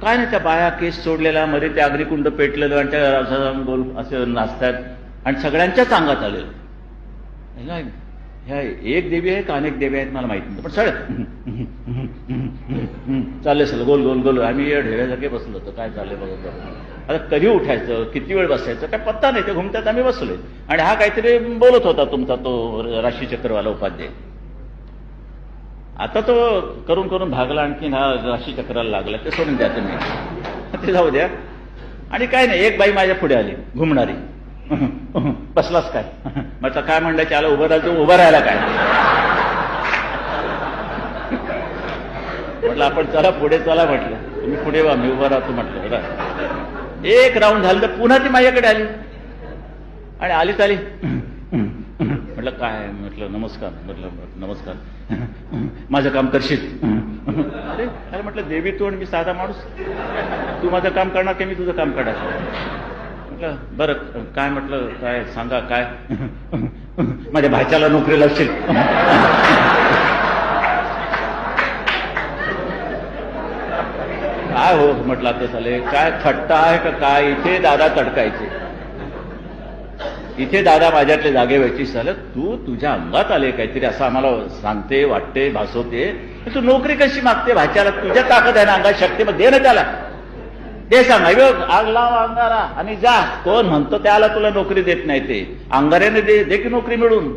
काय नाही, त्या बाया केस सोडलेला मध्ये ते अग्निकुंड पेटलेलं आणि त्या असं गोल असे नाचतात आणि सगळ्यांच्याच अंगात आलेलं. ह्या एक देवी आहे का अनेक देवी आहेत मला माहिती नाही, पण सगळं चालले सगळं गोल गोल गोल. आम्ही ढेऱ्यासारखे बसलो होतो, काय चाललंय बघत. आता कधी उठायचं, किती वेळ बसायचं, काय पत्ता नाही. ते घुमत्यात, आम्ही बसलोय. आणि हा काहीतरी बोलत होता तुमचा तो राशीचक्रवाला उपाध्याय. आता तो करून करून भागला, आणखीन हा राशीचक्राला लागला. ते सोडून द्या तुम्ही, ते जाऊ द्या. आणि काय नाही, एक बाई माझ्या पुढे आली घुमणारी. बसलास काय म्हटलं, काय म्हणलं, त्याला उभं राहायचं. उभं राहायला काय म्हटलं, आपण चला पुढे चला म्हटलं. तुम्ही पुढे वा, मी उभं राहतो म्हटलं. बरं, एक राऊंड झालं तर पुन्हा ती माझ्याकडे आली आणि आलीच आली. म्हटलं काय, म्हटलं नमस्कार. म्हटलं नमस्कार, माझं काम करशील. अरे म्हटलं, देवी तू आणि मी साधा माणूस, तू माझं काम करणार की मी तुझं काम करणार. म्हटलं बरं काय, म्हटलं काय सांगा काय. माझ्या भाच्याला नोकरी लावशील. काय हो म्हटलं, आता चाले काय थट्टा आहे का काय. इथे दादा तडकायचे, इथे दादा माझ्यातले जागे व्हायची. झालं तू तुझ्या अंगात आले काहीतरी असं आम्हाला सांगते, वाटते, भासवते. तू नोकरी कशी मागते भाच्याला. तुझ्या ताकद आहे ना अंगात, शक्ती, मग दे ना त्याला. ते सांग, आग लाव अंगारा आणि जा. कोण म्हणतो त्याला तुला नोकरी देत नाही, ते अंगाऱ्याने दे की नोकरी मिळून.